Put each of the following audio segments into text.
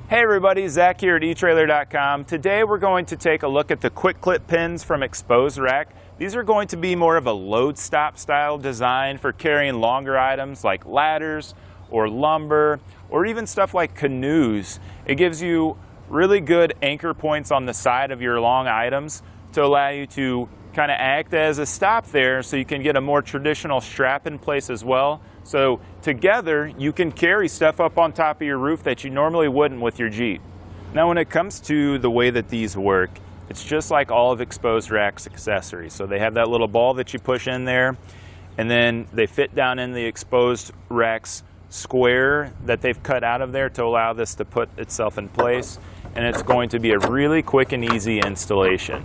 Hey everybody, Zack here at etrailer.com. Today we're going to take a look at the quick clip pins from Exposed Rack. These are going to be more of a load stop style design for carrying longer items like ladders or lumber or even stuff like canoes. It gives you really good anchor points on the side of your long items to allow you to kind of act as a stop there so you can get a more traditional strap in place as well. So together you can carry stuff up on top of your roof that you normally wouldn't with your Jeep. Now when it comes to the way that these work, it's just like all of Exposed Rack's accessories. So they have that little ball that you push in there, and then they fit down in the Exposed Rack's square that they've cut out of there to allow this to put itself in place, and it's going to be a really quick and easy installation.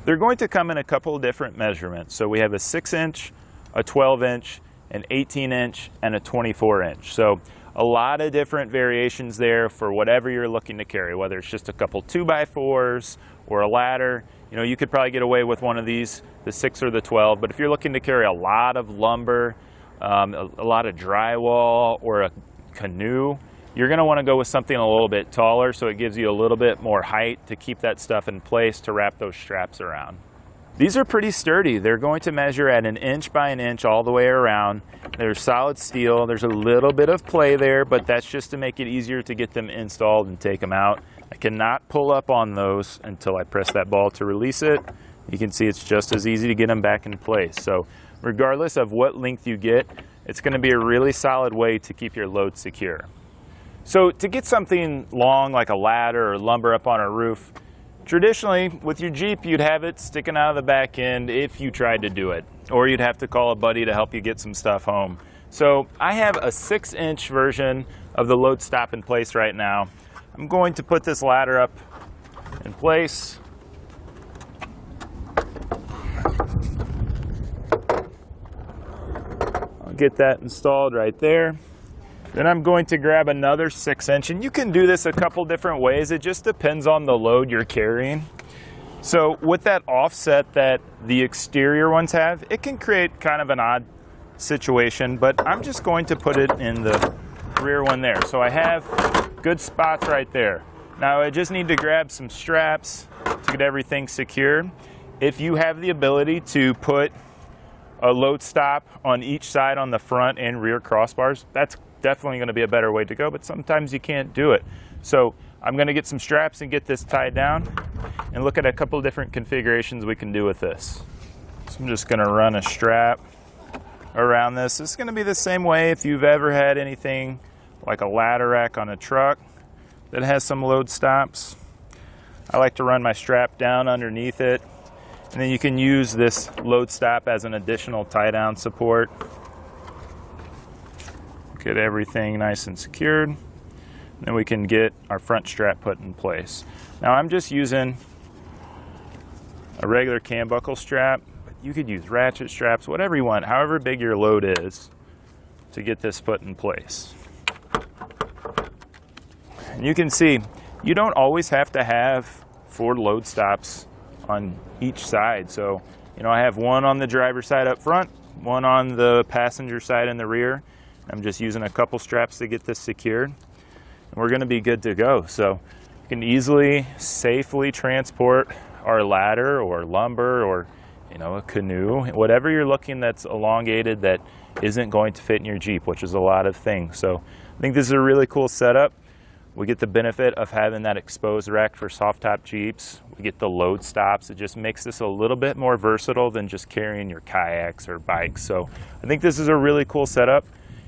They're going to come in a couple of different measurements. So we have a 6-inch, a 12-inch, an 18-inch, and a 24-inch. So a lot of different variations there for whatever you're looking to carry, whether it's just a couple 2x4s or a ladder. You know, you could probably get away with one of these, the 6 or the 12, but if you're looking to carry a lot of lumber, a lot of drywall, or a canoe, you're going to want to go with something a little bit taller so it gives you a little bit more height to keep that stuff in place to wrap those straps around. These are pretty sturdy. They're going to measure at 1 inch by 1 inch all the way around. They're solid steel. There's a little bit of play there, but that's just to make it easier to get them installed and take them out. I cannot pull up on those until I press that ball to release it. You can see it's just as easy to get them back in place. So regardless of what length you get, it's going to be a really solid way to keep your load secure. So to get something long like a ladder or lumber up on a roof, traditionally with your Jeep you'd have it sticking out of the back end if you tried to do it, or you'd have to call a buddy to help you get some stuff home. So I have a 6-inch version of the load stop in place right now. I'm going to put this ladder up in place. I'll get that installed right there. Then I'm going to grab another 6-inch, and you can do this a couple different ways. It just depends on the load you're carrying. So with that offset that the exterior ones have, it can create kind of an odd situation, but I'm just going to put it in the rear one there. So I have good spots right there. Now I just need to grab some straps to get everything secured. If you have the ability to put a load stop on each side on the front and rear crossbars, that's definitely going to be a better way to go, but sometimes you can't do it. So I'm going to get some straps and get this tied down and look at a couple different configurations we can do with this. So I'm just going to run a strap around this. It's going to be the same way if you've ever had anything like a ladder rack on a truck that has some load stops. I like to run my strap down underneath it, and then you can use this load stop as an additional tie down support. Get everything nice and secured. Then we can get our front strap put in place. Now I'm just using a regular cam buckle strap, but you could use ratchet straps, whatever you want, however big your load is, to get this put in place. And you can see, you don't always have to have 4 load stops on each side. So, you know, I have one on the driver's side up front, one on the passenger side in the rear. I'm just using a couple straps to get this secured, and we're going to be good to go. So you can easily, safely transport our ladder or lumber or, you know, a canoe, whatever you're looking that's elongated that isn't going to fit in your Jeep, which is a lot of things. So I think this is a really cool setup. We get the benefit of having that exposed rack for soft top Jeeps. We get the load stops. It just makes this a little bit more versatile than just carrying your kayaks or bikes. So I think this is a really cool setup.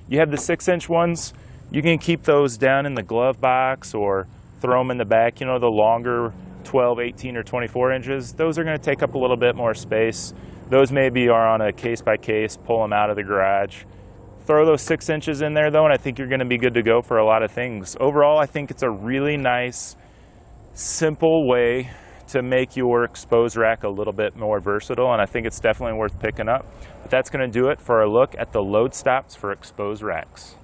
You have the 6-inch ones. You can keep those down in the glove box or throw them in the back. You know, the longer 12, 18, or 24 inches, those are going to take up a little bit more space. Those maybe are on a case-by-case, pull them out of the garage. Throw those 6 inches in there, though, and I think you're going to be good to go for a lot of things. Overall, I think it's a really nice, simple way to make your exposed rack a little bit more versatile, and I think it's definitely worth picking up. But that's going to do it for our look at the load stops for exposed racks.